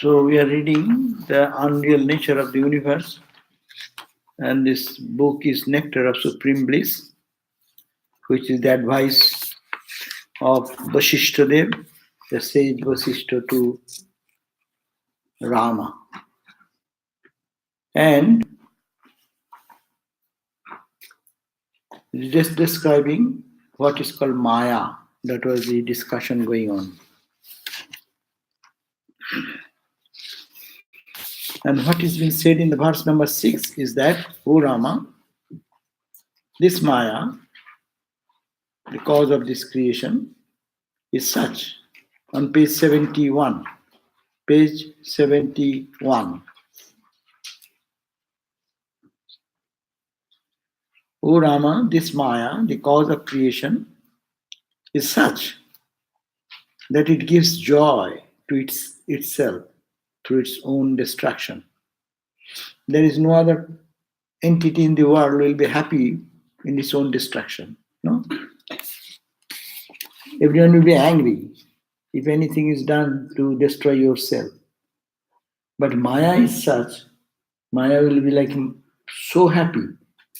So we are reading the unreal nature of the universe, and this book is Nectar of Supreme Bliss, which is the advice of Vasishthadev, the sage Vasishtha to Rama. And just describing what is called Maya. That was the discussion going on. And what is being said in the verse number 6 is that, O Rama, this Maya, the cause of this creation, is such. On page 71. Page 71. O Rama, this Maya, the cause of creation, is such that it gives joy to itself through its own destruction. There is no other entity in the world will be happy in its own destruction. No? Everyone will be angry if anything is done to destroy yourself. But Maya is such, Maya will be like so happy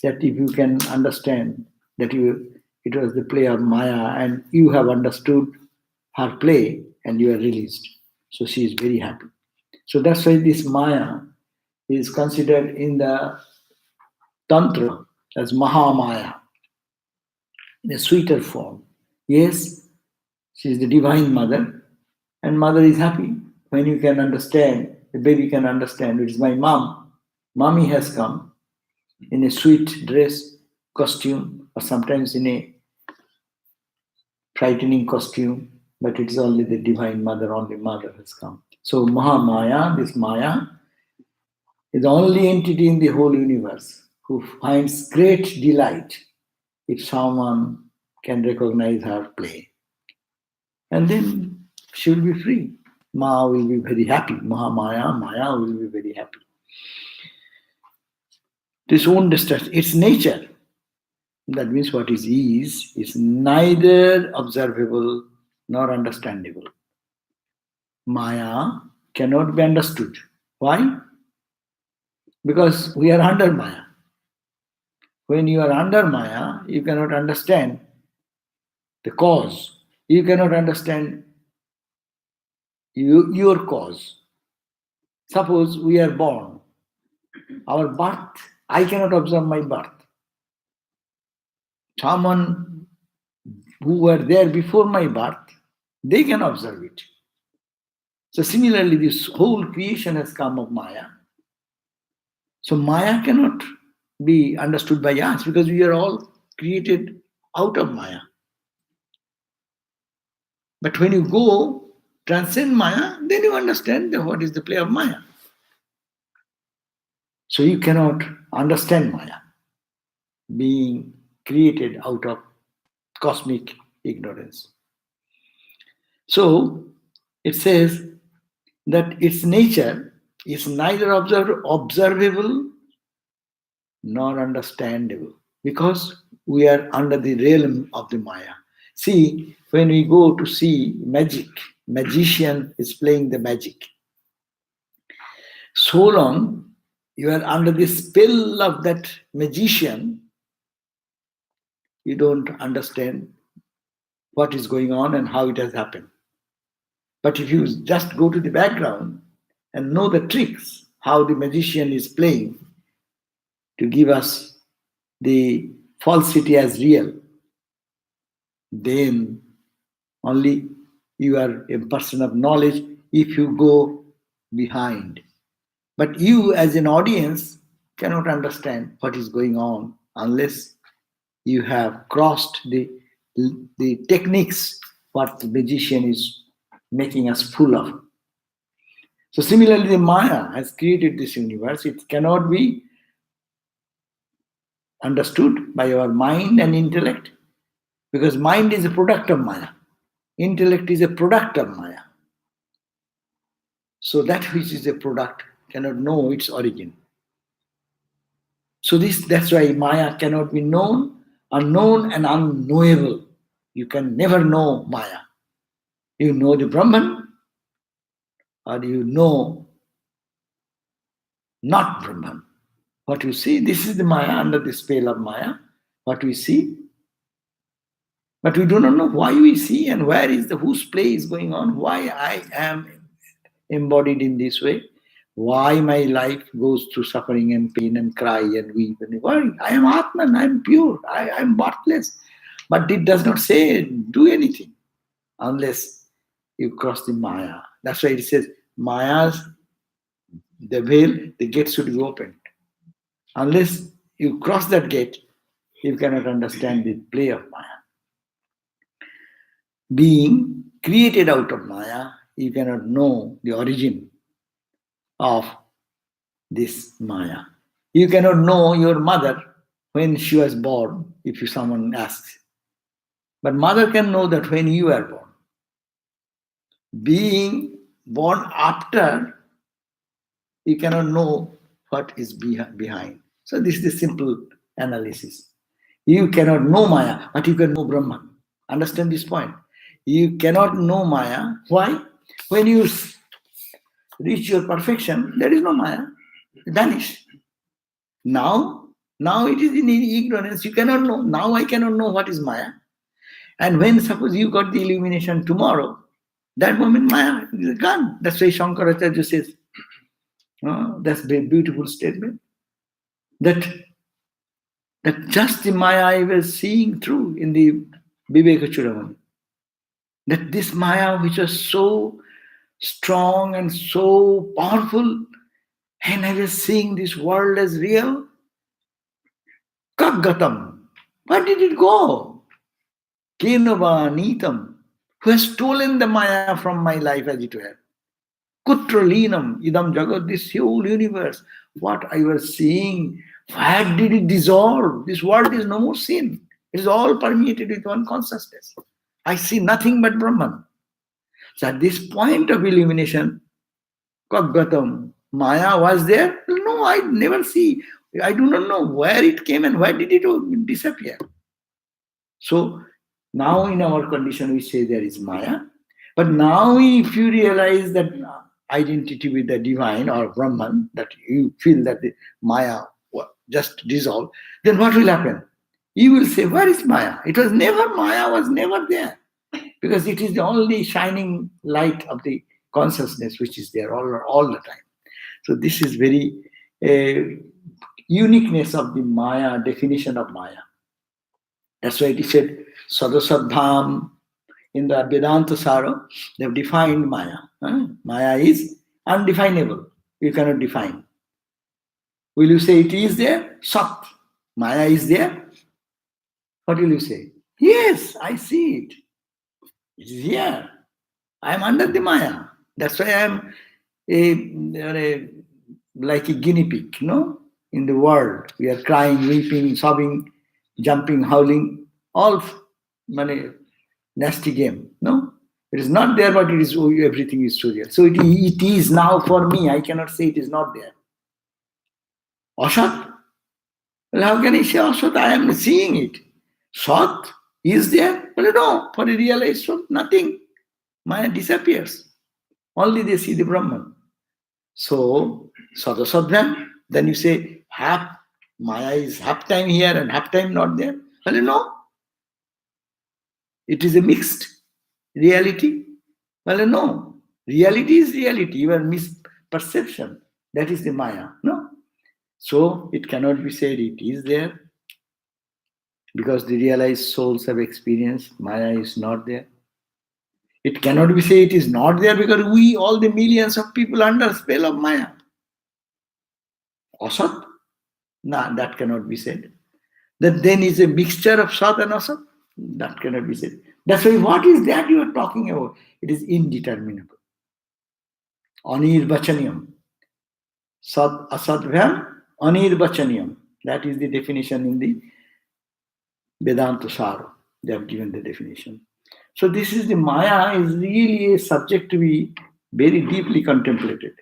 that if you can understand that it was the play of Maya and you have understood her play and you are released. So she is very happy. So that's why this Maya is considered in the Tantra as Mahamaya, in a sweeter form. Yes, she is the divine mother, and mother is happy when you can understand, the baby can understand, it is my mom. Mommy has come in a sweet dress, costume, or sometimes in a frightening costume, but it is only the divine mother, only mother has come. So Mahamaya, this Maya, is the only entity in the whole universe who finds great delight if someone can recognize her play. And then she will be free. Ma will be very happy. Mahamaya, Maya will be very happy. This own destruction, its nature, that means what is neither observable nor understandable. Maya cannot be understood. Why? Because we are under Maya. When you are under Maya, you cannot understand the cause. You cannot understand your cause. Suppose we are born. Our birth, I cannot observe my birth. Someone who were there before my birth, they can observe it. So similarly, this whole creation has come of Maya. So Maya cannot be understood by us because we are all created out of Maya. But when you go transcend Maya, then you understand what is the play of Maya. So you cannot understand Maya being created out of cosmic ignorance. So it says that its nature is neither observable nor understandable because we are under the realm of the Maya. See, when we go to see magic, magician is playing the magic. So long you are under the spell of that magician, you don't understand what is going on and how it has happened. But if you just go to the background and know the tricks, how the magician is playing to give us the falsity as real, then only you are a person of knowledge if you go behind. But you as an audience cannot understand what is going on unless you have crossed the techniques what the magician is making us full of. So similarly, the Maya has created this universe. It cannot be understood by our mind and intellect because mind is a product of Maya. Intellect is a product of Maya. So that which is a product cannot know its origin. So that's why Maya cannot be known, unknown and unknowable. You can never know Maya. You know the Brahman, or you know not Brahman. What you see, this is the Maya, under the spell of Maya, what we see. But we do not know why we see and where is whose play is going on, why I am embodied in this way, why my life goes through suffering and pain and cry and weep and worry. I am Atman, I am pure, I am birthless. But it does not say do anything unless you cross the Maya. That's why it says Maya's the veil, the gate should be opened. Unless you cross that gate, you cannot understand the play of Maya. Being created out of Maya, you cannot know the origin of this Maya. You cannot know your mother when she was born, if someone asks. But mother can know that when you are born. Being born after, you cannot know what is behind. So this is the simple analysis. You cannot know Maya, but you can know Brahman. Understand this point? You cannot know Maya. Why? When you reach your perfection, there is no Maya. It vanishes. Now it is in ignorance. You cannot know. Now I cannot know what is Maya. And when suppose you got the illumination tomorrow, that moment Maya is gone. That's why Shankaracharya says, that's a beautiful statement, that just the Maya I was seeing through in the Viveka Chudamani. That this Maya, which was so strong and so powerful, and I was seeing this world as real, Kaggatam. Where did it go? Kenava Nitam, who has stolen the Maya from my life as it were. Kutralinam, Idam Jagat, this whole universe, what I was seeing, where did it dissolve? This world is no more seen. It is all permeated with one consciousness. I see nothing but Brahman. So at this point of illumination, Kaggatam, Maya was there? No, I never see. I do not know where it came and where did it disappear. So now in our condition we say there is Maya. But now if you realize that identity with the divine or Brahman, that you feel that the Maya just dissolved, then what will happen? You will say, where is Maya? Maya was never there. Because it is the only shining light of the consciousness which is there all the time. So this is very uniqueness of the Maya, definition of Maya. That's why it said, Sadasadham, in the Vedanta Sara, they have defined Maya. Maya is undefinable. You cannot define. Will you say it is there? Sat. Maya is there. What will you say? Yes, I see it. It is here. I am under the Maya. That's why I am like a guinea pig, in the world. We are crying, weeping, sobbing, jumping, howling, all nasty game. No? It is not there, but it is everything is so real. So it is now for me. I cannot say it is not there. Asat? Well, how can I say Asat? I am seeing it. Sat is there? Well, no, for a realized soul, nothing. Maya disappears. Only they see the Brahman. So, Sadasadhyam, then you say, Maya is half time here and half time not there. Well, no. It is a mixed reality. Well, no. Reality is reality. Your misperception, that is the Maya. No. So, it cannot be said it is there. Because the realized souls have experienced, Maya is not there. It cannot be said it is not there because we, all the millions of people, under spell of Maya. Asat? Nah, that cannot be said. That then is a mixture of Sat and Asat? That cannot be said. That's why what is that you are talking about? It is indeterminable. Anirvachaniyam. Sat asadvyam, anirvachaniyam. That is the definition in the Vedanta Sara. They have given the definition. So this is the Maya is really a subject to be very deeply contemplated.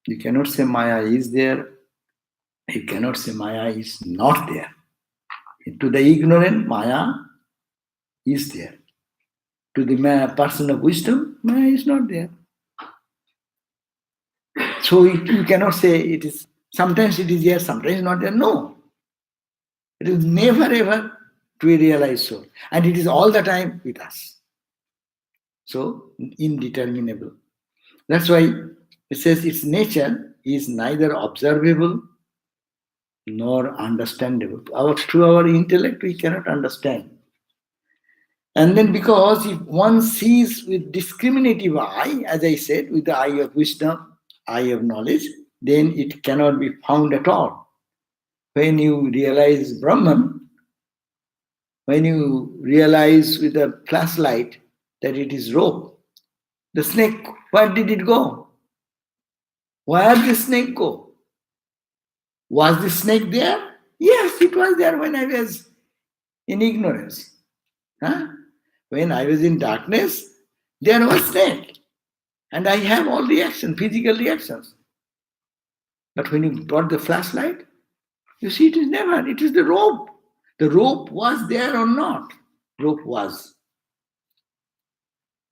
You cannot say Maya is there. You cannot say Maya is not there. To the ignorant, Maya is there. To the person of wisdom, Maya is not there. So you cannot say it is, sometimes it is there, sometimes not there. No. It is never ever to a realized soul. And it is all the time with us. So, indeterminable. That's why it says its nature is neither observable nor understandable. Through our intellect, we cannot understand. And then because if one sees with discriminative eye, as I said, with the eye of wisdom, eye of knowledge, then it cannot be found at all. When you realize Brahman, when you realize with a flashlight that it is rope, the snake, where did it go? Where did the snake go? Was the snake there? Yes, it was there when I was in ignorance. Huh? When I was in darkness, there was snake. And I have all reactions, physical reactions. But when you brought the flashlight, you see it is never, it is the rope. The rope was there or not? Rope was.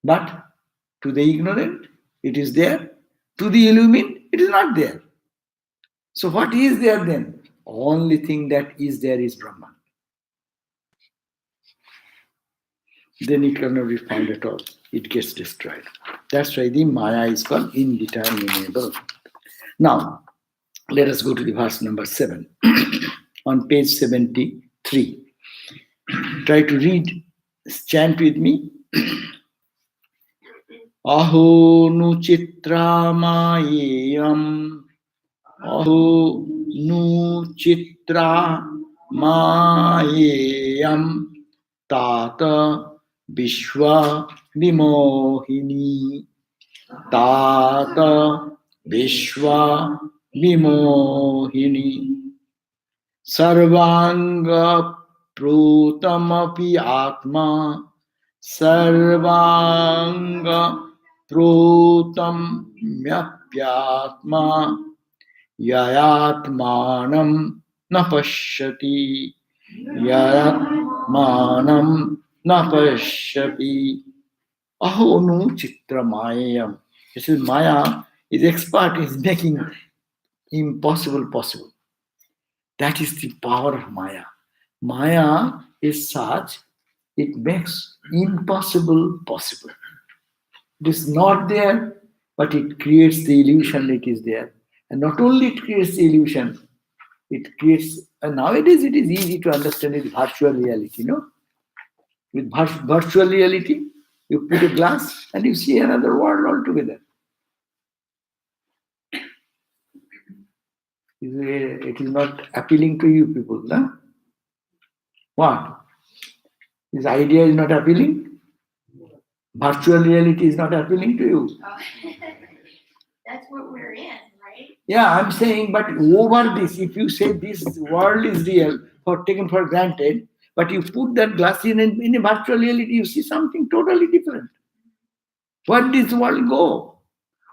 But to the ignorant, it is there. To the illumined, it is not there. So what is there then? Only thing that is there is Brahman. Then it cannot be found at all. It gets destroyed. That's why the Maya is called indeterminable. Now, let us go to the verse number 7 on page 73. Try to read, chant with me. Aho nu chitra mayam. Aho nu chitra mayam. Tata Vishwa Vimohini. Tata Vishwa Vimohini. Sarvanga Prutamapi Atma. Sarvanga Prutam Myapyatma. Yayatmanam na pashyati. Yayatmanam na pashyati. Aho nu chitra mayam. This is Maya is expert in making impossible possible. That is the power of Maya. Maya is such, it makes impossible possible. It is not there, but it creates the illusion it is there. And not only it creates the illusion, it creates, and nowadays it is easy to understand it, virtual reality, With virtual reality, you put a glass and you see another world altogether. It is not appealing to you people, no? What? This idea is not appealing? Virtual reality is not appealing to you? That's what we're in, right? Yeah, I'm saying, but over this, if you say this world is real, taken for granted, but you put that glass in a virtual reality, you see something totally different. Where did this world go?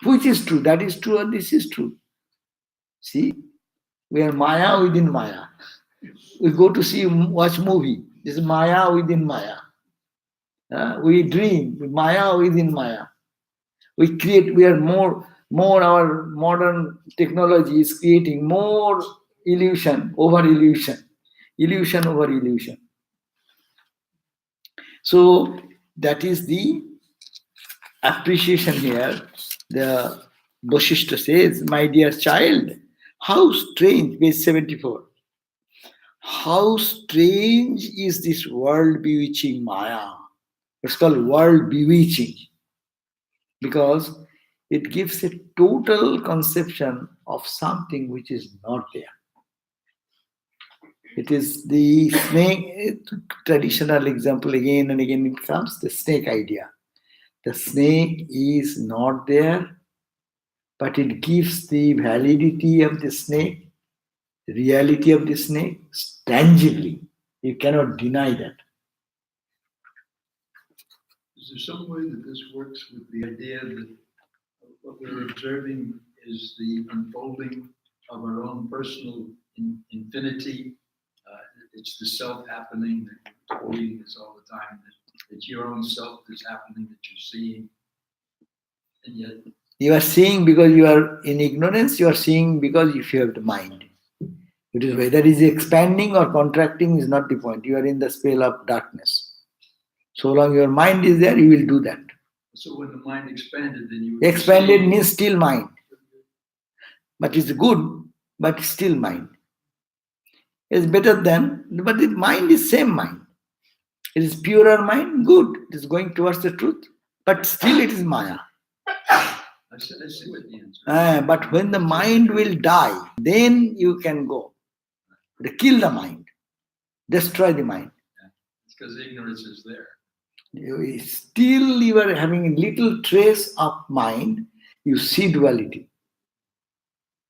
Which is true? That is true, or this is true. See, we are Maya within Maya. We go to watch movie. This is Maya within Maya. We dream, Maya within Maya. We create. We are more. Our modern technology is creating more illusion over illusion, illusion over illusion. So that is the appreciation here. The Vasishtha says, "My dear child, how strange." Page 74. How strange is this world bewitching Maya? It's called world bewitching because it gives a total conception of something which is not there. It is the snake, traditional example again and again it comes, the snake idea. The snake is not there, but it gives the validity of the snake, the reality of the snake tangibly. You cannot deny that. Is there some way that this works with the idea that what we're observing is the unfolding of our own personal infinity? It's the self happening that we're doing this all the time. It's your own self that's happening that you're seeing. And yet, You are seeing because you are in ignorance, you are seeing because if you have the mind. It is whether it is expanding or contracting is not the point. You are in the spell of darkness. So long your mind is there, you will do that. so when the mind expanded, then you Expanded means still mind. But it's good, but still mind. It's better than, but the mind is same mind. It is purer mind, good. It is going towards the truth. But still it is Maya. I see what the answer is. But when the mind will die, then you can go. To kill the mind. Destroy the mind. It's because ignorance is there. Still you are having a little trace of mind, you see duality.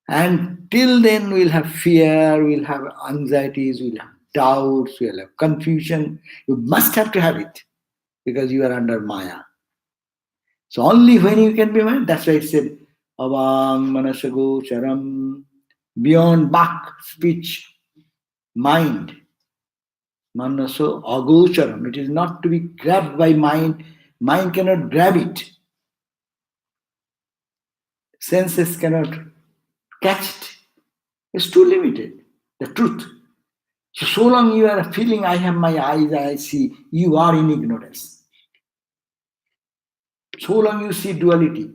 And till then we'll have fear, we'll have anxieties, we'll have doubts, we'll have confusion. You must have to have it because you are under Maya. So only when you can be mind, that's why it said, Avang Manasago Charam, beyond Bak, speech, mind. Manaso agocharam. It is not to be grabbed by mind. Mind cannot grab it. Senses cannot catch it. It's too limited. The truth. So long you are feeling, I have my eyes, I see, you are in ignorance. So long you see duality.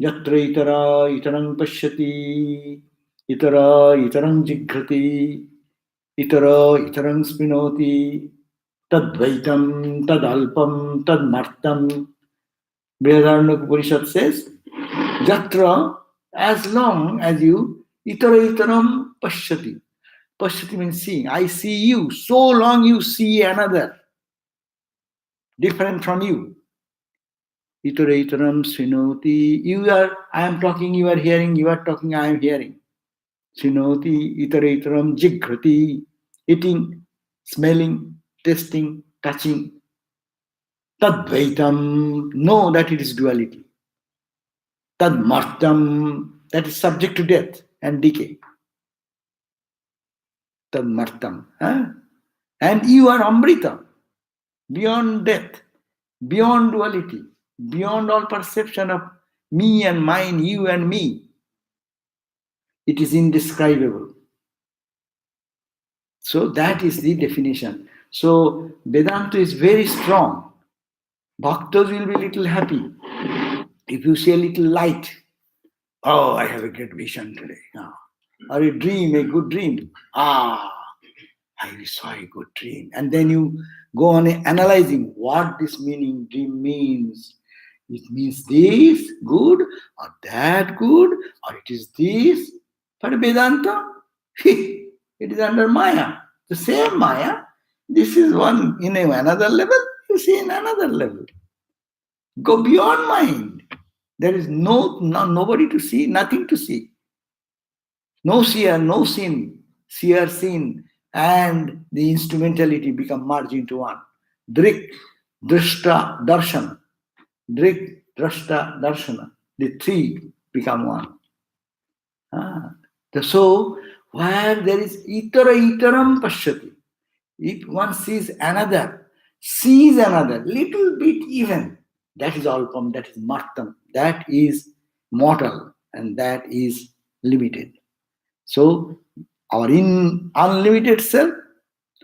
Yatra itara itarang pashyati, itara itarang jighrati, itara itarang spinoti, tadvaitam, tadalpam, tadmartam. Brihadaranyaka Upanishad says, Jatra, as long as you, itara itaram pashyati. Pashyati means seeing. I see you. So long you see another, different from you. Itara itaram svinoti. You are, I am talking, you are hearing, you are talking, I am hearing. Svinoti, itara itaram jighrati. Eating, smelling, tasting, touching. Tadvaitam, know that it is duality. Tadmartam, that is subject to death and decay. Tadmartam. And you are Amrita, beyond death, beyond duality, beyond all perception of me and mine, you and me. It is indescribable. So that is the definition. So Vedanta is very strong. Bhaktas will be little happy. If you see a little light, oh, I have a great vision today. Or a dream, a good dream. I saw a good dream. And then you go on analyzing what this meaning dream means. It means this good, or that good, or it is this. But Vedanta, it is under Maya. The same Maya. This is one in another level, you see in another level. Go beyond mind. There is nobody to see, nothing to see. No seer, no sin, seer, sin, and the instrumentality become merged into one. Drik, drashta, darshana. Drik, drashta, darshana. The three become one. So, where there is itaram pashyati, if one sees another, little bit even, that is alpam, that is martam, that is mortal, and that is limited. So, our unlimited self,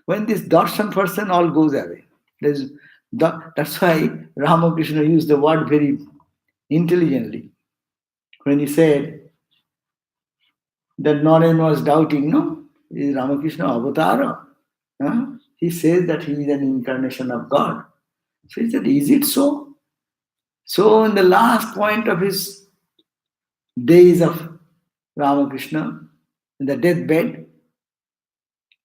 when this darshan person all goes away, that's why Ramakrishna used the word very intelligently. When he said that Naren was doubting, no? Is Ramakrishna avatara? He says that he is an incarnation of God. So he said, is it so? So in the last point of his days of Ramakrishna, in the deathbed,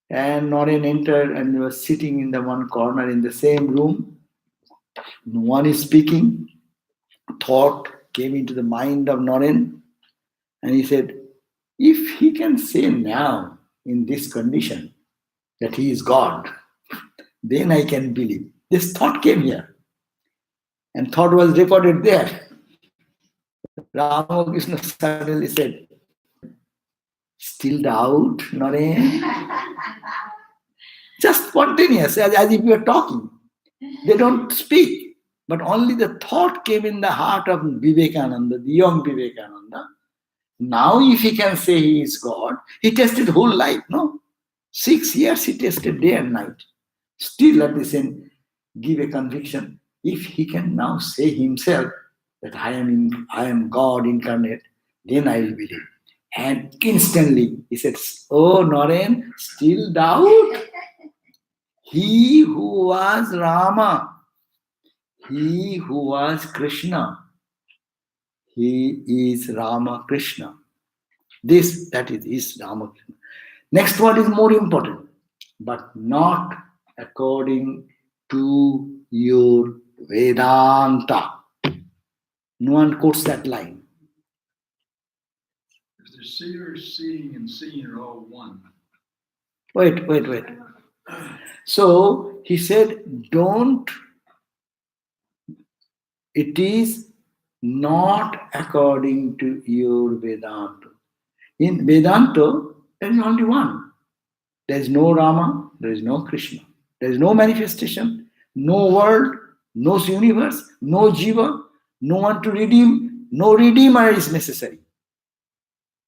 and Naren entered and was sitting in the one corner in the same room. One is speaking. Thought came into the mind of Naren, and he said, if he can say now in this condition that he is God, then I can believe. This thought came here, and thought was recorded there. Ramakrishna suddenly said, still doubt, Naren? Just spontaneous, as if you are talking. They don't speak, but only the thought came in the heart of Vivekananda, the young Vivekananda. Now, if he can say he is God, he tested whole life, no? 6 years he tested day and night. Still at the same, give a conviction. If he can now say himself that I am God incarnate, then I will believe. And instantly he said, "Oh Naren, still doubt? He who was Rama, he who was Krishna, he is Rama Krishna. That is Rama Krishna. Next one is more important, but not according to your Vedanta." No one quotes that line. If the seer, seeing, and seeing are all one. Wait. So he said, it is not according to your Vedanta. In Vedanta, there is only one. There is no Rama, there is no Krishna. There is no manifestation, no world, no universe, no jiva, no one to redeem, no redeemer is necessary.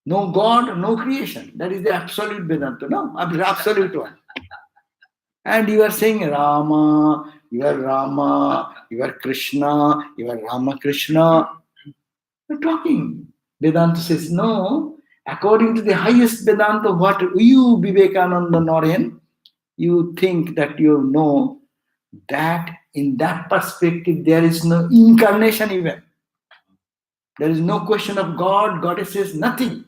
No God, no creation. That is the absolute Vedanta. No, absolute one. And you are saying Rama, you are Krishna, you are Ramakrishna. You're talking. Vedanta says, no, according to the highest Vedanta, what you, Vivekananda Naren, you think that you know, that in that perspective there is no incarnation even. There is no question of God, goddesses, nothing.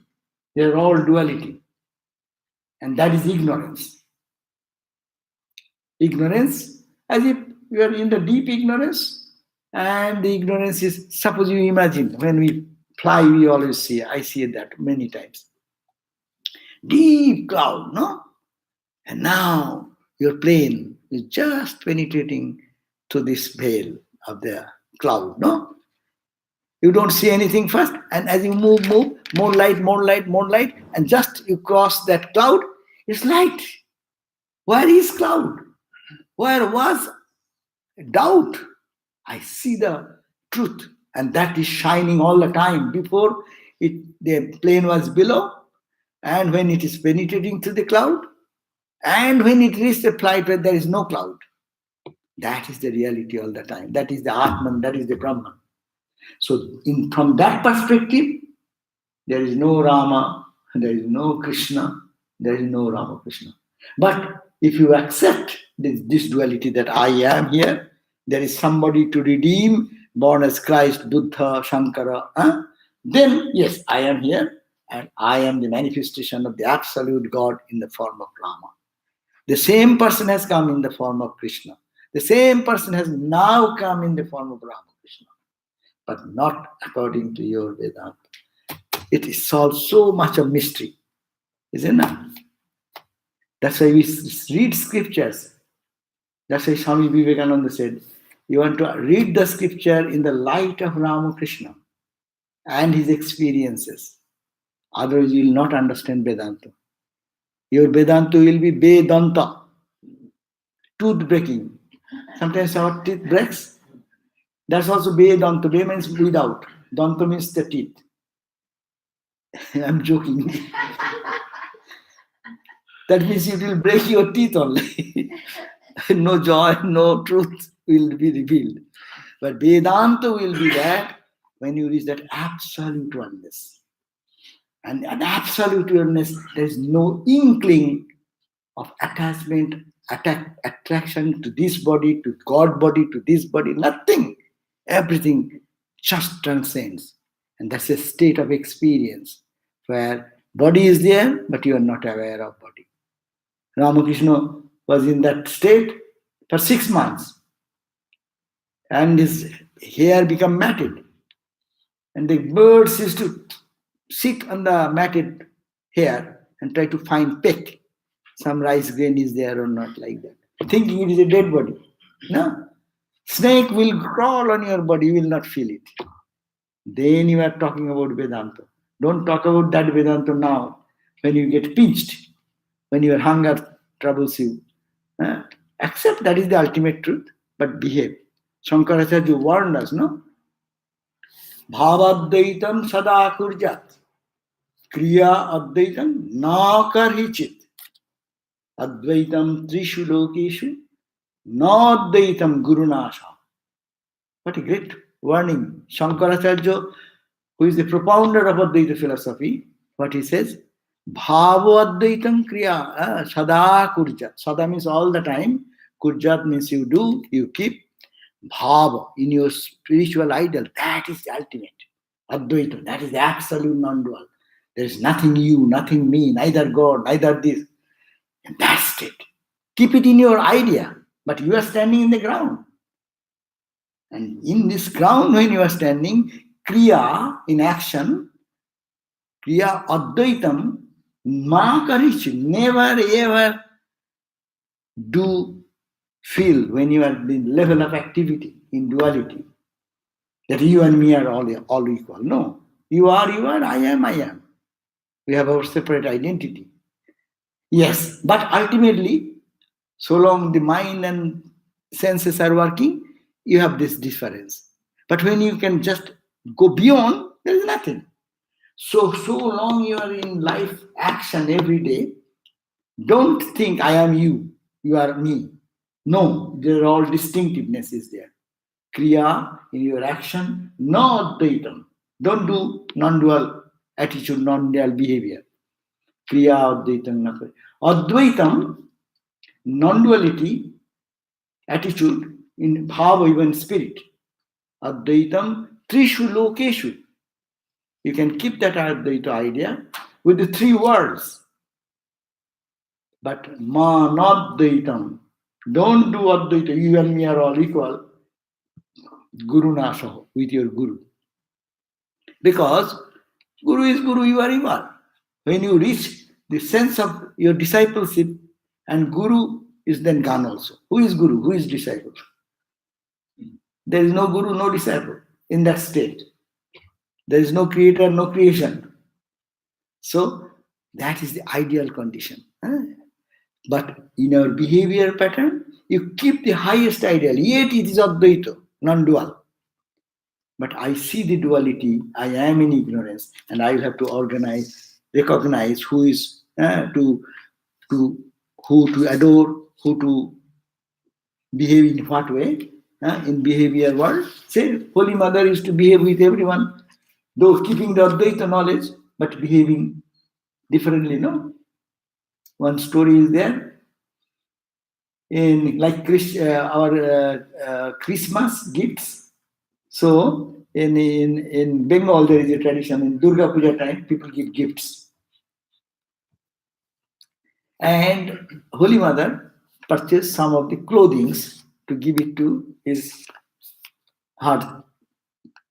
They are all duality. And that is ignorance. Ignorance, as if you are in the deep ignorance, and the ignorance is, suppose you imagine, when we fly, we always see, I see that many times. Deep cloud, no? And now your plane is just penetrating to this veil of the cloud, no? You don't see anything first, and as you move, more light, and just you cross that cloud, it's light. Where is cloud? Where was doubt? I see the truth, and that is shining all the time. Before the plane was below, and when it is penetrating through the cloud, and when it reaches the flight where there is no cloud. That is the reality all the time. That is the Atman, that is the Brahman. So from that perspective, there is no Rama, there is no Krishna, there is no Ramakrishna. But if you accept this duality that I am here, there is somebody to redeem, born as Christ, Buddha, Shankara, then yes, I am here, and I am the manifestation of the absolute God in the form of Rama. The same person has come in the form of Krishna. The same person has now come in the form of Ramakrishna, but not according to your Vedanta. It solves so much of mystery, isn't it? That's why we read scriptures. That's why Swami Vivekananda said, you want to read the scripture in the light of Ramakrishna and his experiences. Otherwise, you will not understand Vedanta. Your Vedanta will be Vedanta, tooth breaking. Sometimes our teeth breaks. That's also Vedanta. Ve means without. Danta means the teeth. I'm joking. That means it will break your teeth only. No joy, no truth will be revealed. But Vedanta will be that when you reach that absolute oneness. And an absolute oneness, there is no inkling of attachment, attraction to this body, to God body, to this body, nothing. Everything just transcends. And that's a state of experience where body is there, but you are not aware of body. Ramakrishna was in that state for 6 months. And his hair became matted. And the birds used to sit on the matted hair and try to find peck. Some rice grain is there or not, like that. Thinking it is a dead body. No. Snake will crawl on your body, you will not feel it. Then you are talking about Vedanta. Don't talk about that Vedanta now. When you get pinched, when your hunger troubles you. Accept that is the ultimate truth. but behave. Shankaracharya warned us, no? Bhavadvaitam sada kurjat. Kriya advaitam na karhichit. Advaitam trishu lokeshu. Na advaitam gurunasha. What a great warning. Shankaracharya, who is the propounder of Advaita philosophy, what he says, Bhavo Advaitam Kriya, Sada Kurjat. Sada means all the time. Kurjat means you do, you keep. Bhava in your spiritual idol, that is the ultimate. Advaita, that is the absolute non-dual. There is nothing you, nothing me, neither God, neither this. And that's it. Keep it in your idea, but you are standing in the ground. And in this ground, when you are standing, Kriya in action, Kriya Advaitam, Ma Karich, never ever do feel when you are at the level of activity in duality that you and me are all equal. No. You are, I am. We have our separate identity. Yes, but ultimately, so long the mind and senses are working, you have this difference. But when you can just go beyond, there is nothing. So long you are in life action every day, don't think I am you, you are me. No, there are all distinctiveness is there. Kriya in your action, no Advaitam. Don't do non-dual attitude, non-dual behavior. Kriya Advaitam. Advaitam, non-duality, attitude in bhava, even spirit. Advaitam trishu lokeshu. You can keep that Advaita idea with the three words. But ma not Dvaitam. Don't do Advaita. You and me are all equal. Guru nasaho, with your Guru. Because Guru is Guru, you are. When you reach the sense of your discipleship, and Guru is then gone also. Who is Guru? Who is disciple? There is no Guru, no disciple in that state. There is no creator, no creation. So that is the ideal condition. But in our behavior pattern, you keep the highest ideal, yet it is Advaita, non-dual. But I see the duality, I am in ignorance, and I will have to recognize who is who to adore, who to behave in what way. In behavior world, say Holy Mother used to behave with everyone, though keeping the Advaita knowledge, but behaving differently, no? One story is there. In like our Christmas gifts. So in Bengal there is a tradition in Durga Puja time people give gifts, and Holy Mother purchased some of the clothings to give it to her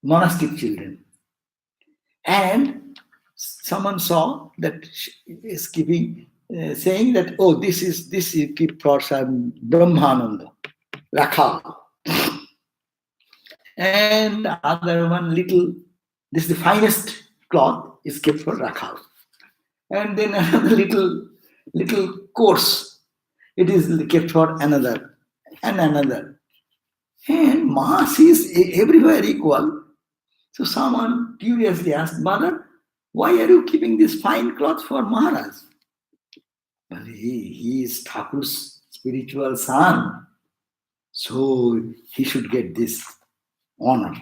monastic children, and someone saw that she is giving. Saying that, oh, this is keep for some Brahmananda, Rakha. And other one little, this is the finest cloth is kept for Rakha. And then another little coarse, it is kept for another and another. And mass is everywhere equal. So someone curiously asked, Mother, why are you keeping this fine cloth for Maharaj? But he is Thakur's spiritual son, so he should get this honor.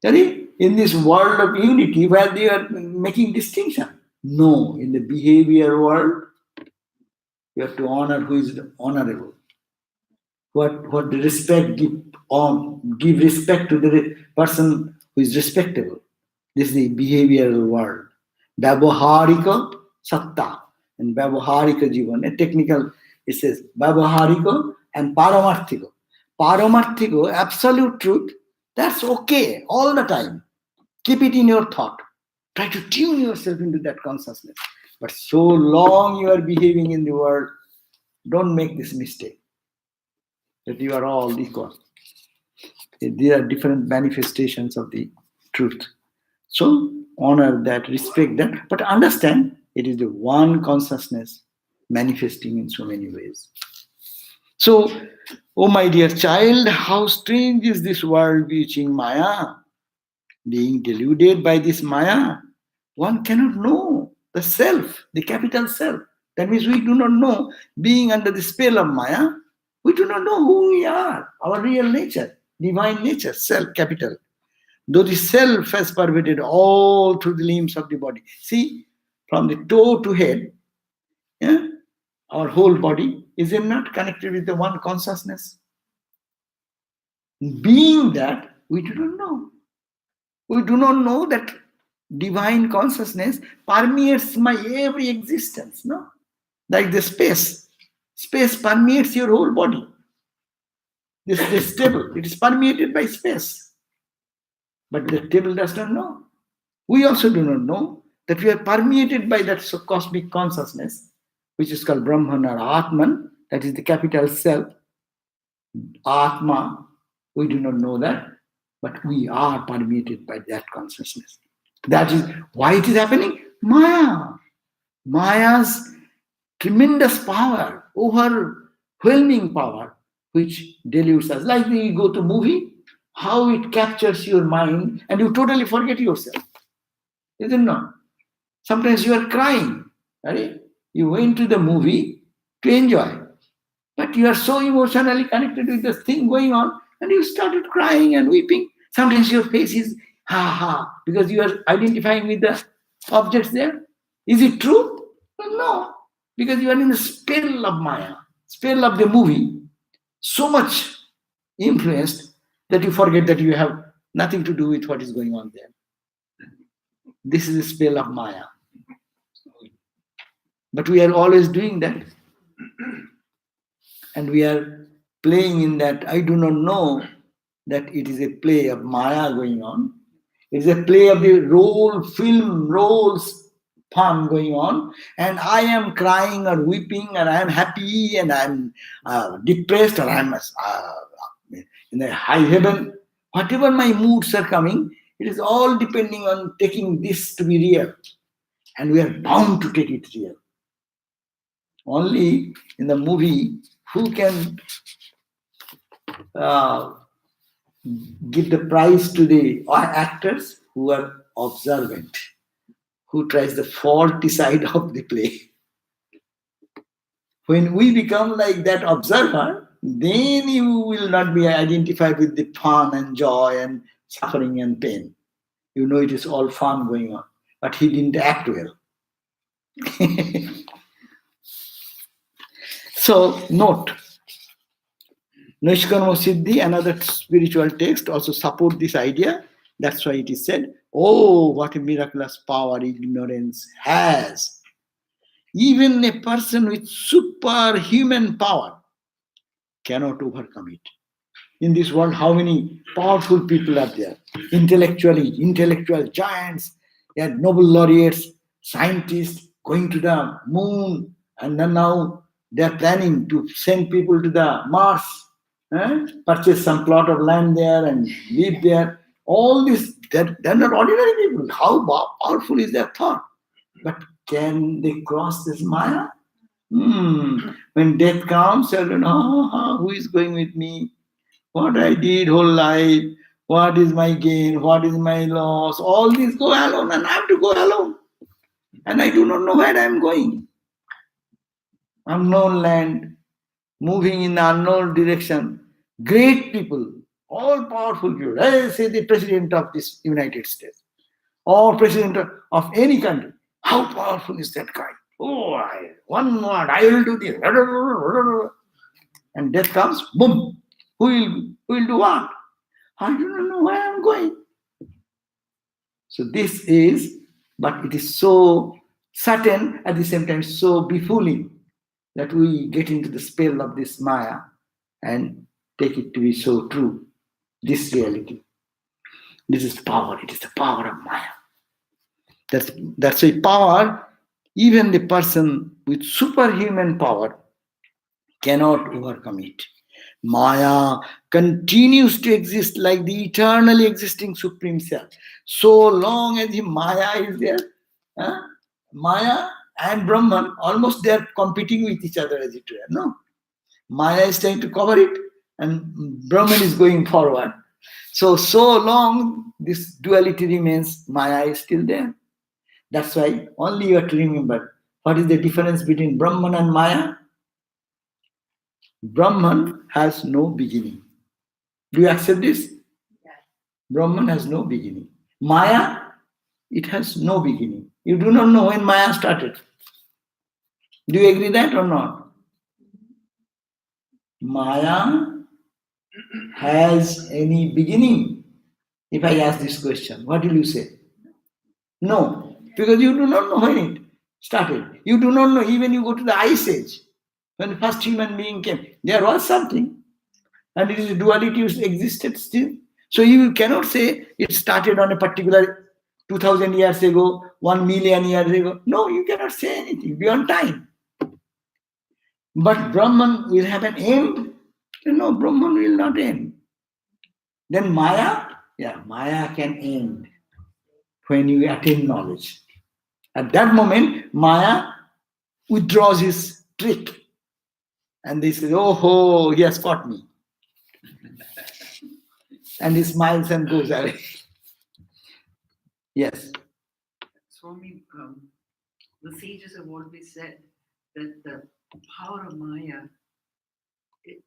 In this world of unity where they are making distinction. No, in the behavior world, you have to honor who is honorable. What the respect give respect to the person who is respectable. This is the behavioral world. Vyavaharika satta. And Vyavaharika Jivan, a technical, it says Vyavaharika and Paramarthika. Paramarthika, absolute truth, that's okay all the time. Keep it in your thought. Try to tune yourself into that consciousness. But so long you are behaving in the world, don't make this mistake that you are all equal. There are different manifestations of the truth. So honor that, respect that, but understand it is the one consciousness manifesting in so many ways. So, oh my dear child, how strange is this world bewitching Maya? Being deluded by this Maya, one cannot know the self, the capital self. That means we do not know, being under the spell of Maya, we do not know who we are, our real nature, divine nature, self, capital. Though the self has pervaded all through the limbs of the body. See, from the toe to head, yeah, our whole body is it not connected with the one consciousness? Being that, we do not know. We do not know that divine consciousness permeates my every existence, no? Like the space. Space permeates your whole body. This table, it is permeated by space. But the table does not know. We also do not know that we are permeated by that cosmic consciousness, which is called Brahman or Atman, that is the capital self, Atma. We do not know that, but we are permeated by that consciousness. That is why it is happening. Maya. Maya's tremendous power, overwhelming power, which deludes us. Like we go to movie, how it captures your mind and you totally forget yourself. Is it not? Sometimes you are crying. Right? You went to the movie to enjoy. But you are so emotionally connected with the thing going on and you started crying and weeping. Sometimes your face is ha ha because you are identifying with the objects there. Is it true? Well, no, because you are in the spell of Maya, spell of the movie, so much influenced that you forget that you have nothing to do with what is going on there. This is the spell of Maya. But we are always doing that. And we are playing in that. I do not know that it is a play of Maya going on. It is a play of the roles fun going on. And I am crying or weeping, or I am happy, and I am depressed, or I am in the high heaven. Whatever my moods are coming, it is all depending on taking this to be real. And we are bound to take it real. Only in the movie, who can give the prize to the actors who are observant, who tries the faulty side of the play. When we become like that observer, then you will not be identified with the fun and joy and suffering and pain. You know it is all fun going on, but he didn't act well. So note, Nishkarma Siddhi, another spiritual text, also support this idea. That's why it is said, oh, what a miraculous power ignorance has. Even a person with superhuman power cannot overcome it. In this world, how many powerful people are there? Intellectual giants, Nobel laureates, scientists going to the moon, and then now they are planning to send people to the Mars, purchase some plot of land there and live there. All this, they're not ordinary people. How powerful is their thought? But can they cross this Maya? When death comes, I don't know who is going with me, what I did whole life, what is my gain, what is my loss. All these go alone, and I have to go alone. And I do not know where I am going. Unknown land, moving in the unknown direction. Great people, all powerful people. Let's say the president of this United States or president of any country. How powerful is that guy? Oh, one word, I will do this. And death comes, boom. Who will do what? I do not know where I am going. So this is, but it is so certain, at the same time so befooling, that we get into the spell of this Maya and take it to be so true. This reality. This is power. It is the power of Maya. That's a power, even the person with superhuman power cannot overcome it. Maya continues to exist like the eternally existing Supreme Self. So long as the Maya is there, Maya and Brahman, almost they are competing with each other as it were. No? Maya is trying to cover it, and Brahman is going forward. So long this duality remains, Maya is still there. That's why only you have to remember what is the difference between Brahman and Maya. Brahman has no beginning. Do you accept this? Yes. Brahman has no beginning. Maya, it has no beginning. You do not know when Maya started. Do you agree that or not? Maya has any beginning? If I ask this question, what will you say? No, because you do not know when it started. You do not know, even you go to the Ice Age, when the first human being came, there was something, and it is duality existed still. So you cannot say it started on a particular 2000 years ago, 1 million years ago. No, you cannot say anything beyond time. But Brahman will have an end. No, Brahman will not end. Then Maya, Maya can end when you attain knowledge. At that moment, Maya withdraws his trick. And they say, oh, ho, he has caught me. And he smiles and goes away. Yes. Swami, the sages have always said that the power of Maya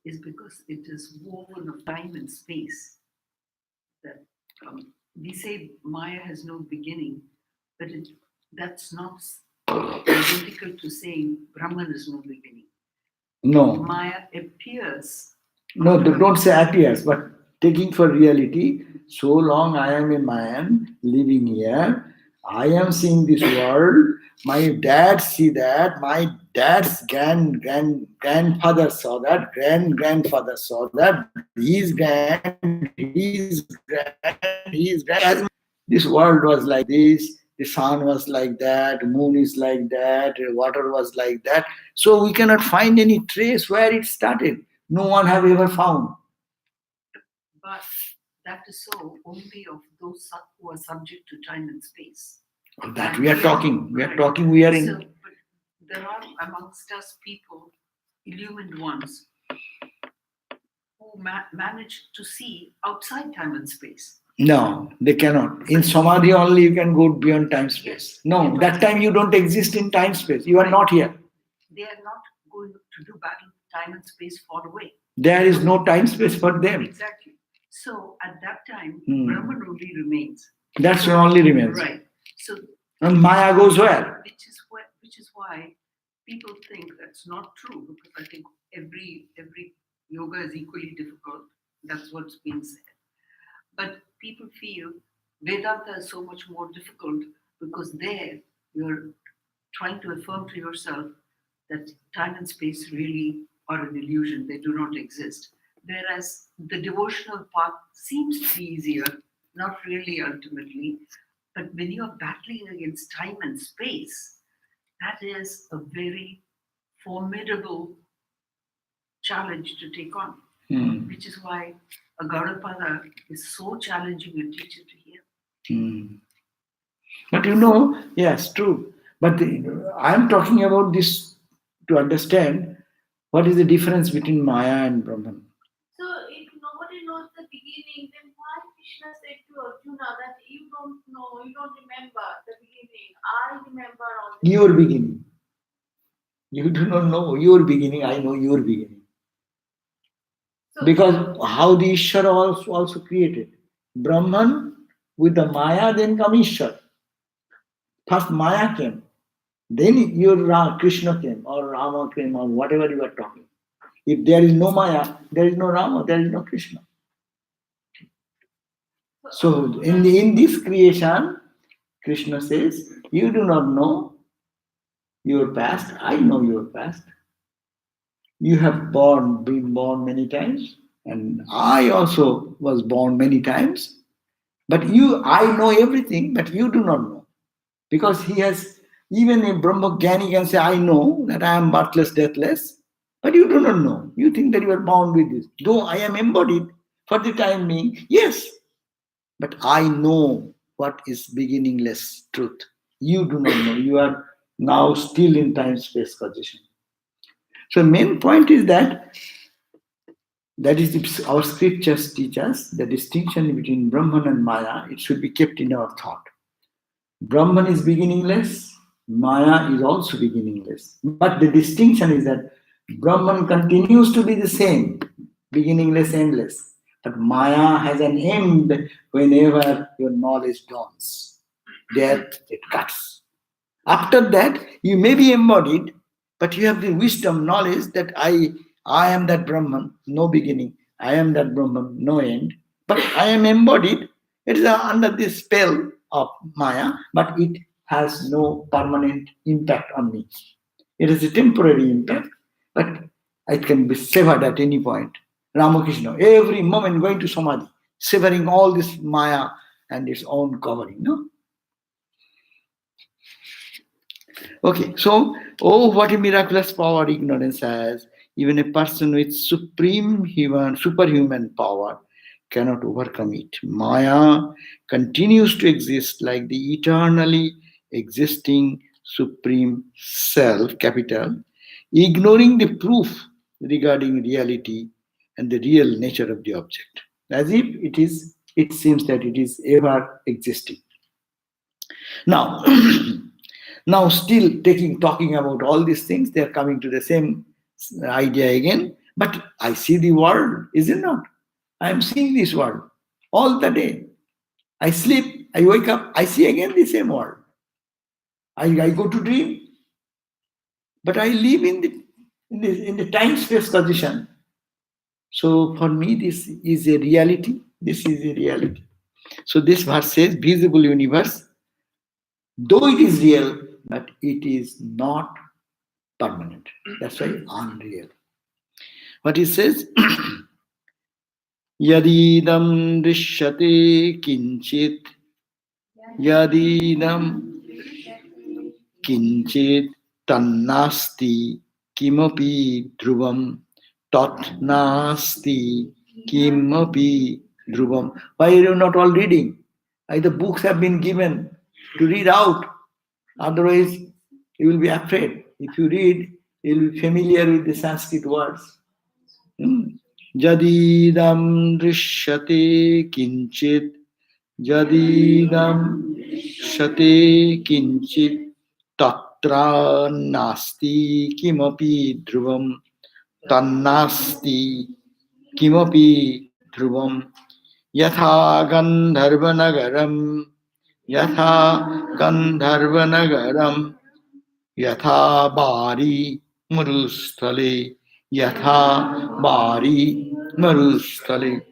is because it is woven of time and space. That we say Maya has no beginning, but that's not identical to saying Brahman has no beginning. No. Maya appears. No, don't say appears, but taking for reality, so long I am a man living here, I am seeing this world, my dad see that, my dad's grandfather saw that, grandfather saw that, his grand. This world was like this, the sun was like that, moon is like that, water was like that. So we cannot find any trace where it started. No one have ever found. But that is so only of those who are subject to time and space. That we are talking. We are talking. We are in. So, but there are amongst us people, illumined ones, who manage to see outside time and space. No, they cannot. In Samadhi only you can go beyond time space. No, that time you don't exist in time space. You are not here. They are not going to do battle time and space far away. There is no time space for them. Exactly. So at that time, Brahman only remains. That's what only remains. Right. So and Maya goes where? Which is why people think that's not true, because I think every yoga is equally difficult. That's what's being said. But people feel Vedanta is so much more difficult because there you're trying to affirm to yourself that time and space really are an illusion. They do not exist. Whereas the devotional path seems to be easier, not really ultimately, but when you are battling against time and space, that is a very formidable challenge to take on, which is why a Gaudapada is so challenging a teacher to hear. But yes, true. But I'm talking about this to understand what is the difference between Maya and Brahman. So if nobody knows the beginning, then why Krishna said to Arjuna that you don't know, you don't remember the beginning? I remember all this. Your beginning. You do not know your beginning, I know your beginning. So, because how the Ishvara also created. Brahman with the Maya, then come Ishvara. First Maya came, then your Krishna came, or Rama came, or whatever you are talking. If there is no Maya, there is no Rama, there is no Krishna. So in this creation, Krishna says, you do not know your past, I know your past. You have been born many times, and I also was born many times. But I know everything, but you do not know. Because he has, even a Brahmajnani can say, I know that I am birthless, deathless, but you do not know. You think that you are bound with this. Though I am embodied for the time being, yes, but I know what is beginningless truth. You do not know. You are now still in time-space position. So main point is that our scriptures teach us the distinction between Brahman and Maya. It should be kept in our thought. Brahman is beginningless, Maya is also beginningless. But the distinction is that Brahman continues to be the same, beginningless, endless. But Maya has an end whenever your knowledge dawns. There it cuts. After that, you may be embodied, but you have the wisdom, knowledge that I am that Brahman, no beginning. I am that Brahman, no end. But I am embodied. It is under the spell of Maya, but it has no permanent impact on me. It is a temporary impact, but it can be severed at any point. Ramakrishna, every moment going to Samadhi, severing all this Maya and its own covering. No? Okay, so, oh, what a miraculous power ignorance has. Even a person with superhuman power cannot overcome it. Maya continues to exist like the eternally existing supreme self, capital, ignoring the proof regarding reality and the real nature of the object. As if it seems that it is ever existing. Now, now still talking about all these things, they are coming to the same idea again. But I see the world, is it not? I am seeing this world all the day. I sleep, I wake up, I see again the same world. I go to dream, but I live in the time-space position. So for me, this is a reality. This is a reality. So this verse says, visible universe, though it is real, but it is not permanent. That's why unreal. What it says, Yadidam drishyate kinchit, Yadidam kinchit tannasti kimopi dhruvam, tatnasti kimopi dhruvam. Why are you not all reading? The books have been given to read out. Otherwise, you will be afraid. If you read, you will be familiar with the Sanskrit words. Jadidam drishyate kinchit, Jadidam drishyate kinchit, Tatra nasti kimopi dhruvam, Tannasti kimopi dhruvam, Yatha gandharvanagaram, Yatha gandharvanagaram, Yatha bari marusthale, Yatha bari marusthale.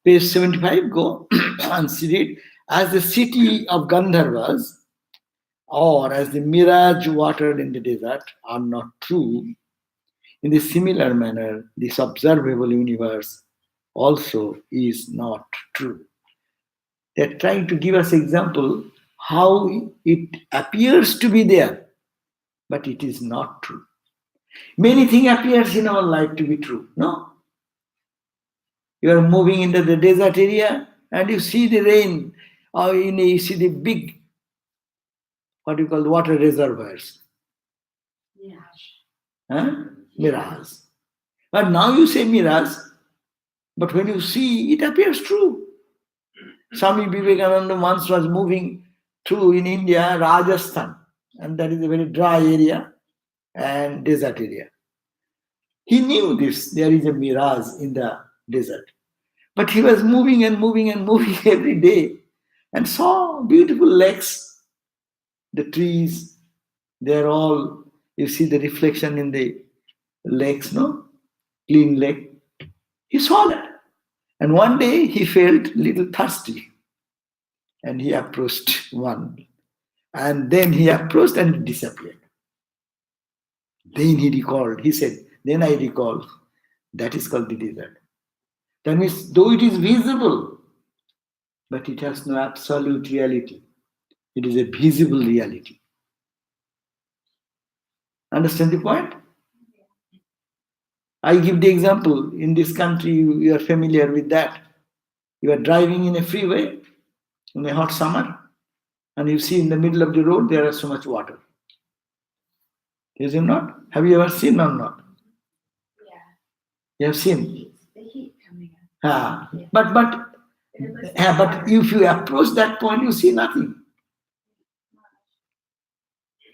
Page 75, go and see it. As the city of Gandharvas, or as the mirage watered in the desert, are not true, in the similar manner, this observable universe also is not true. They're trying to give us example how it appears to be there, but it is not true. Many things appears in our life to be true, no? You are moving into the desert area and you see the rain, or you see the big, what you call water reservoirs. Mirage. But now you say mirage, but when you see, it appears true. Swami Vivekananda once was moving through in India, Rajasthan, and that is a very dry area and desert area. He knew this, there is a mirage in the desert. But he was moving and moving and moving every day and saw beautiful lakes, the trees, they're all, you see the reflection in the lakes, no? Clean lake. He saw that. And one day he felt a little thirsty. And he approached one. And then he approached and it disappeared. Then he recalled, he said, then I recall, that is called the desert. That means, though it is visible, but it has no absolute reality. It is a visible reality. Understand the point? I give the example. In this country, you are familiar with that. You are driving in a freeway in a hot summer, and you see in the middle of the road, there is so much water. Is it not? Have you ever seen or not? Yeah. You have seen. It's the heat coming out. Ah, Yeah. but It was but if you approach that point, you see nothing.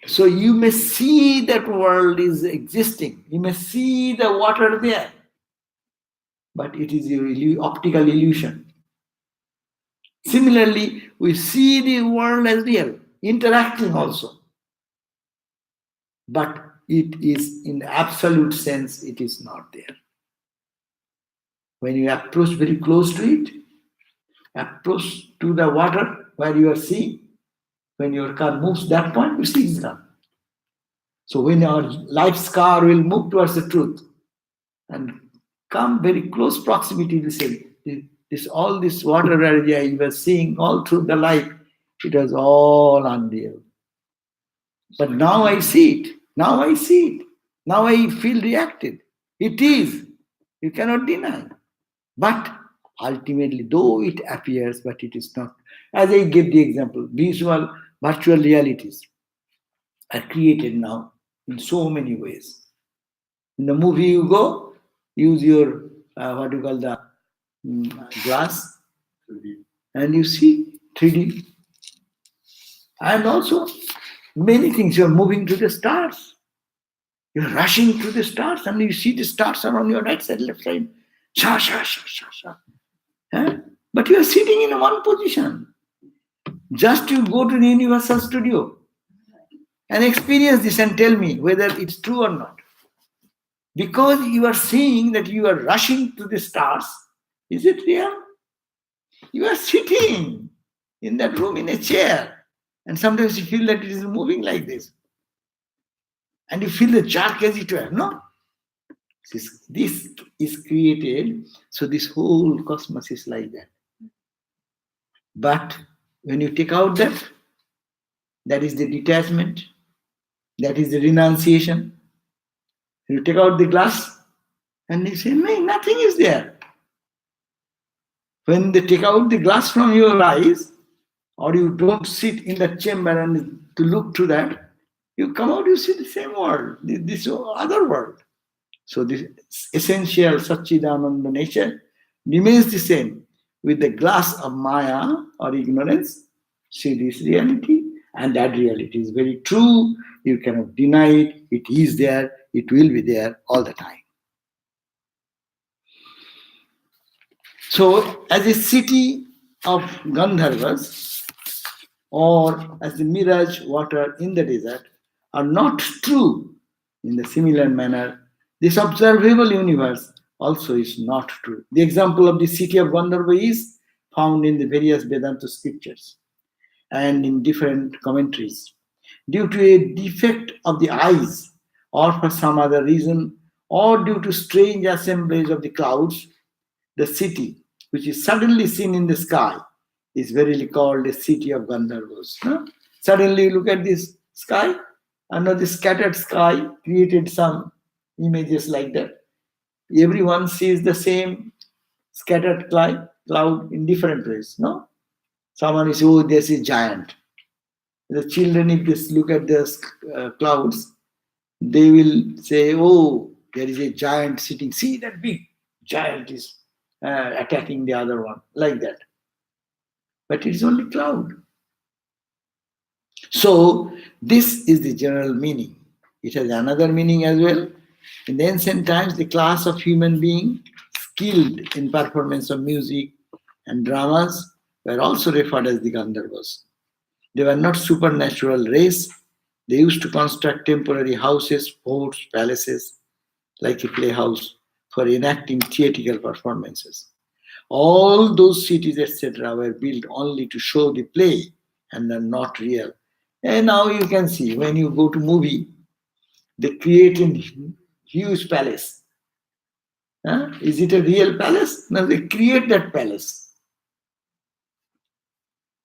So you may see that world is existing. You may see the water there, but it is your optical illusion. Similarly, we see the world as real, interacting also. But it is, in the absolute sense, it is not there. When you approach very close to it, approach to the water where you are seeing, when your car moves that point, you see it's gone. So when our life's car will move towards the truth and come very close proximity to say, this all this water area you were seeing all through the life, it was all unreal. But now I see it. Now I see it. Now I feel reacted. It is. You cannot deny. But ultimately, though it appears, but it is not. As I gave the example, visual, virtual realities are created now in so many ways. In the movie you go, use your, what do you call the glass, and you see 3D. And also, many things, you're moving to the stars. You're rushing to the stars, and you see the stars are on your right side, left side. Sha, sha, sha, sha, sha. Eh? But you are sitting in one position. Just you go to the Universal Studio and experience this and tell me whether it's true or not. Because you are seeing that you are rushing to the stars, is it real? You are sitting in that room in a chair, and sometimes you feel that it is moving like this. And you feel the jerk as it were. No. This is created, so this whole cosmos is like that. But when you take out that, that is the detachment, that is the renunciation. You take out the glass and you say, no, nothing is there. When they take out the glass from your eyes, or you don't sit in the chamber and to look through that, you come out, you see the same world, this other world. So this essential Satchidananda nature remains the same. With the glass of Maya or ignorance, see this reality, and that reality is very true. You cannot deny it. It is there. It will be there all the time. So, as a city of Gandharvas, or as the mirage water in the desert, are not true in the similar manner, this observable universe also is not true. The example of the city of Gandharva is found in the various Vedanta scriptures and in different commentaries. Due to a defect of the eyes, or for some other reason, or due to strange assemblage of the clouds, the city, which is suddenly seen in the sky, is verily called a city of Gandharvas. No? Suddenly you look at this sky, and the scattered sky created some images like that. Everyone sees the same scattered cloud in different ways. No? Someone is, oh, there's a giant. The children, if they look at the clouds, they will say, oh, there is a giant sitting. See that big giant is attacking the other one, like that. But it's only cloud. So this is the general meaning. It has another meaning as well. In the ancient times, the class of human being skilled in performance of music and dramas were also referred as the Gandharvas. They were not supernatural race. They used to construct temporary houses, forts, palaces, like a playhouse, for enacting theatrical performances. All those cities, etc., were built only to show the play and are not real. And now you can see, when you go to movie, they create a huge palace. Huh? Is it a real palace? No, they create that palace,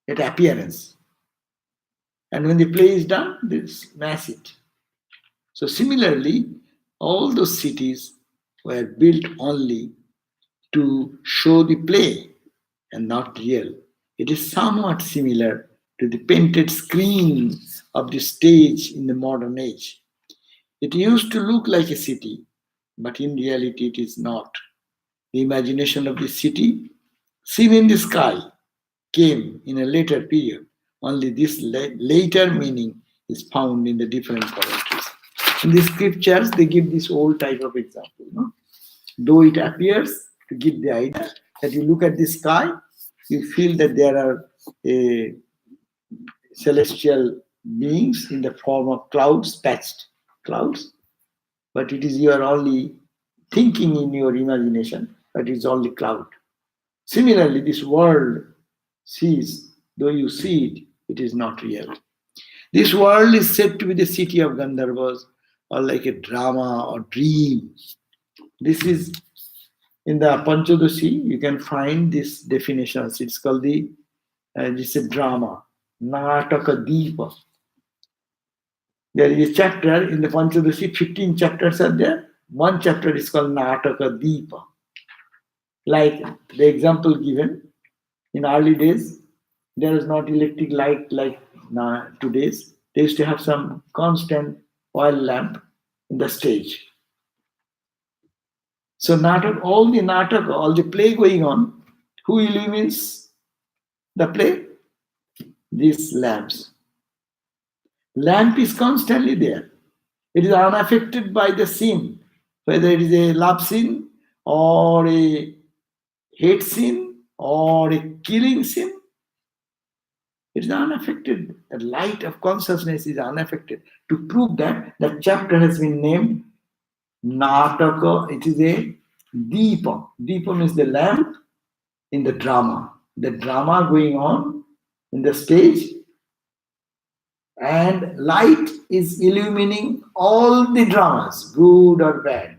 that appearance. And when the play is done, they smash it. So similarly, all those cities were built only to show the play and not real. It is somewhat similar to the painted screen of the stage in the modern age. It used to look like a city, but in reality it is not. The imagination of the city seen in the sky came in a later period. Only this later meaning is found in the different commentaries. In the scriptures, they give this old type of example. No? Though it appears to give the idea that you look at the sky, you feel that there are celestial beings in the form of clouds, patched clouds, but it is you are only thinking in your imagination, but it's only cloud. Similarly, this world sees, though you see it, it is not real. This world is said to be the city of Gandharvas, or like a drama or dream. This is in the Panchadoshi, you can find this definitions. It's called it's a drama, Nataka Deepa. There is a chapter in the Panchadoshi, 15 chapters are there. One chapter is called Nataka Deepa. Like the example given, in early days, there was not electric light like today's. They used to have some constant oil lamp in the stage. So all the play going on, who illumines the play? These lamps. Lamp is constantly there. It is unaffected by the scene, whether it is a love scene or a hate scene or a killing scene. It is unaffected. The light of consciousness is unaffected. To prove that, the chapter has been named Nataka. It is a Deepa. Deepa means the lamp in the drama. The drama going on in the stage, and light is illumining all the dramas, good or bad,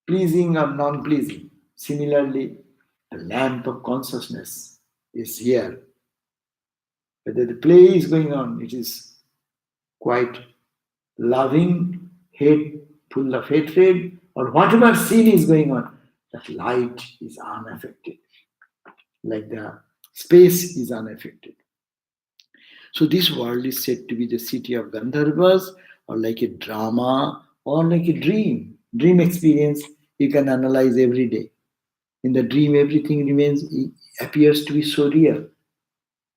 pleasing or non-pleasing. Similarly, the lamp of consciousness is here. Whether the play is going on, it is quite loving, full of hatred, or whatever scene is going on, that light is unaffected. Like the space is unaffected. So this world is said to be the city of Gandharvas, or like a drama, or like a dream. Dream experience you can analyze every day. In the dream, everything appears to be so real.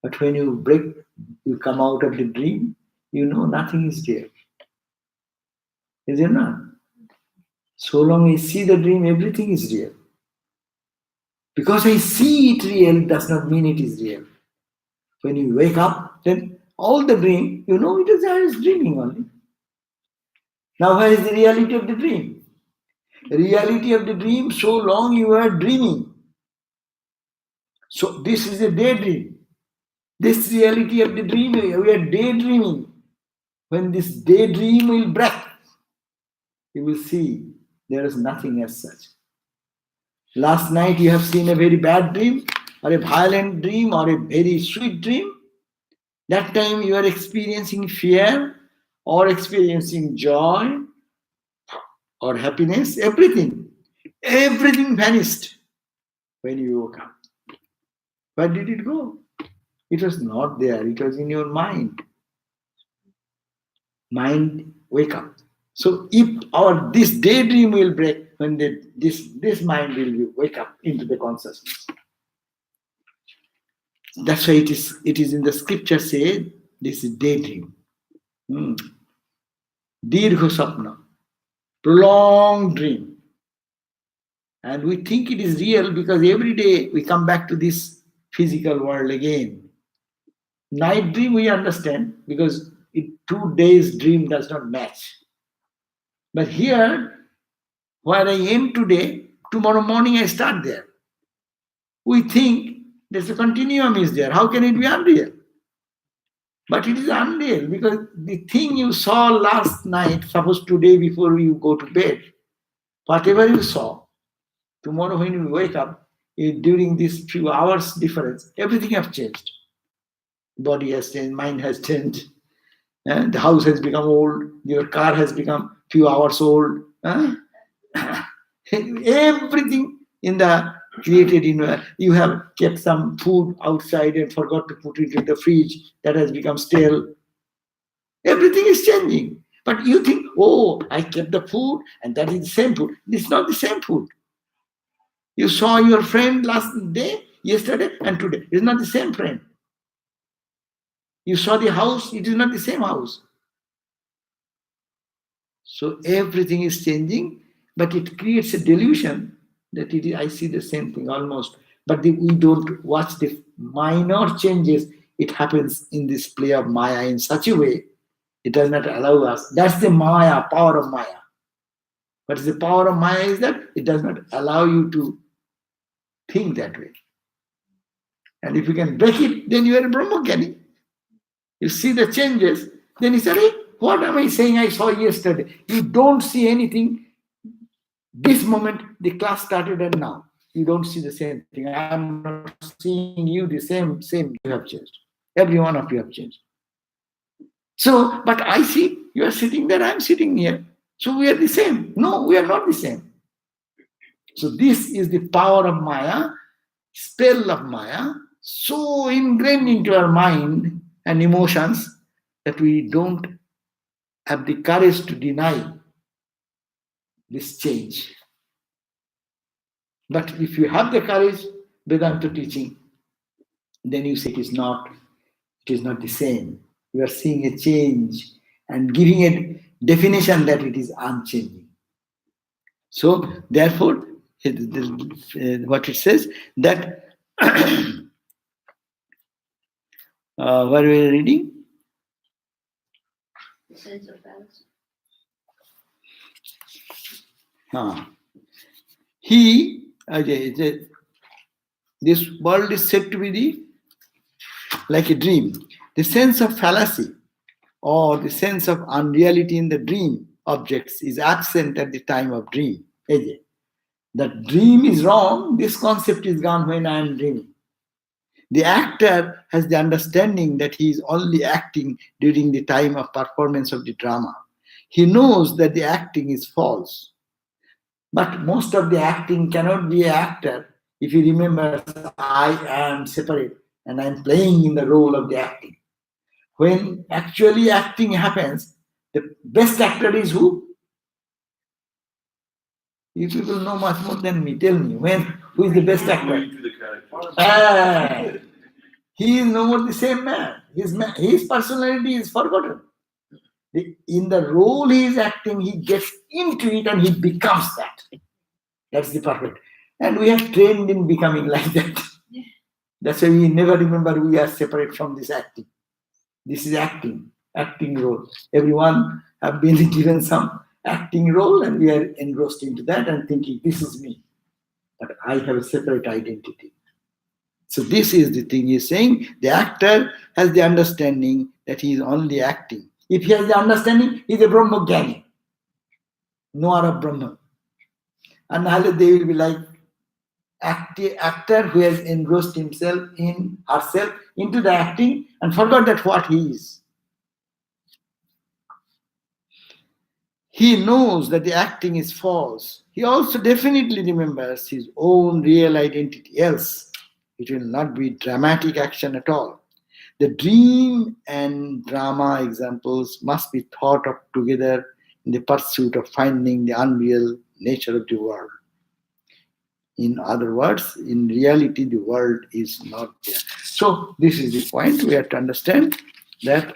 But when you come out of the dream, you know nothing is there. Is it not? So long I see the dream, everything is real. Because I see it real does not mean it is real. When you wake up, then all the dream, you know it is just dreaming only. Now where is the reality of the dream? The reality of the dream, so long you are dreaming. So this is a daydream. This reality of the dream, we are daydreaming. When this daydream will break, you will see there is nothing as such. Last night you have seen a very bad dream, or a violent dream, or a very sweet dream. That time you are experiencing fear, or experiencing joy, or happiness, everything. Everything vanished when you woke up. Where did it go? It was not there, it was in your mind. Mind, wake up. So if this daydream will break, when this mind will wake up into the consciousness. That's why it is in the scripture say this is daydream. Dirgha sapna, prolonged dream. And we think it is real because every day we come back to this physical world again. Night dream we understand because 2 days dream does not match. But here, where I am today, tomorrow morning I start there. We think there's a continuum is there. How can it be unreal? But it is unreal because the thing you saw last night, suppose today before you go to bed, whatever you saw, tomorrow when you wake up, during this few hours difference, everything has changed. Body has changed, mind has changed, the house has become old, your car has become few hours old. Everything in the created you have kept some food outside and forgot to put it in the fridge, that has become stale. Everything is changing. But you think, oh, I kept the food and that is the same food. It's not the same food. You saw your friend last day, yesterday, and today. It's not the same friend. You saw the house, it is not the same house. So everything is changing, but it creates a delusion that it is, I see the same thing almost. But we don't watch the minor changes. It happens in this play of Maya in such a way, it does not allow us. That's the Maya, power of Maya. What is the power of Maya is that it does not allow you to think that way. And if you can break it, then you are a Brahmajnani. You see the changes, then you say, hey, what am I saying I saw yesterday? You don't see anything. This moment, the class started and now. You don't see the same thing. I'm not seeing you the same. You have changed. Every one of you have changed. So, but I see you are sitting there, I'm sitting here. So we are the same. No, we are not the same. So this is the power of Maya, spell of Maya, so ingrained into our mind and emotions that we don't have the courage to deny this change. But if you have the courage, Vedanta teaching, then you say it is not the same. You are seeing a change and giving a definition that it is unchanging. So therefore, what it says that what we are reading? The sense of balance. This world is said to be like a dream. The sense of fallacy or the sense of unreality in the dream objects is absent at the time of dream. That dream is wrong, this concept is gone when I am dreaming. The actor has the understanding that he is only acting during the time of performance of the drama. He knows that the acting is false. But most of the acting cannot be an actor if he remembers I am separate and I am playing in the role of the acting. When actually acting happens, the best actor is who? You people know much more than me. Tell me, who is the best actor? He is no more the same man. His personality is forgotten. In the role he is acting, he gets into it and he becomes that. That's the perfect. And we are trained in becoming like that. That's why we never remember we are separate from this acting. This is acting role. Everyone have been given some acting role and we are engrossed into that and thinking, this is me. But I have a separate identity. So this is the thing he's saying. The actor has the understanding that he is only acting. If he has the understanding, he is a Brahmajnani. Knower of Brahman. And they will be like actor who has engrossed himself in herself into the acting and forgot that what he is. He knows that the acting is false. He also definitely remembers his own real identity. Else, it will not be dramatic action at all. The dream and drama examples must be thought of together in the pursuit of finding the unreal nature of the world. In other words, in reality, the world is not there. So this is the point we have to understand, that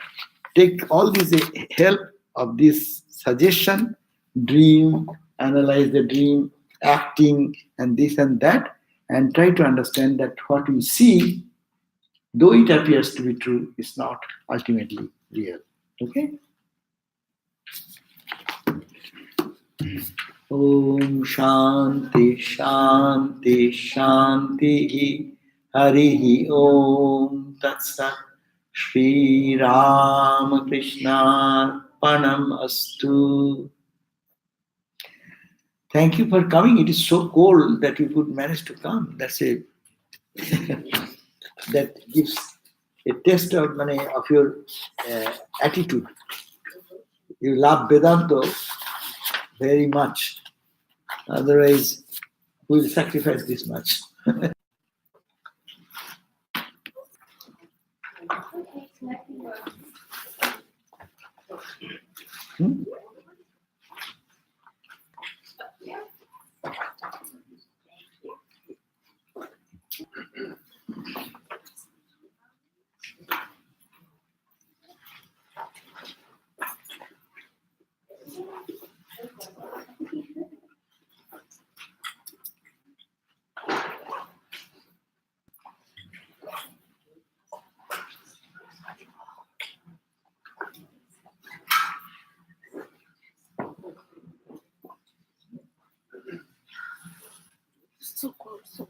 take all this help of this suggestion, dream, analyze the dream, acting, and this and that, and try to understand that what we see, though it appears to be true, is not ultimately real. Okay? Om Shanti Shanti Shanti Harihi Om Tat Sat Shri Ram Krishna Panam Astu. Thank you for coming. It is so cold that you could manage to come. That's a that gives a taste of your attitude. You love Vedanta very much. Otherwise, we'll sacrifice this much. Hmm? So cool. So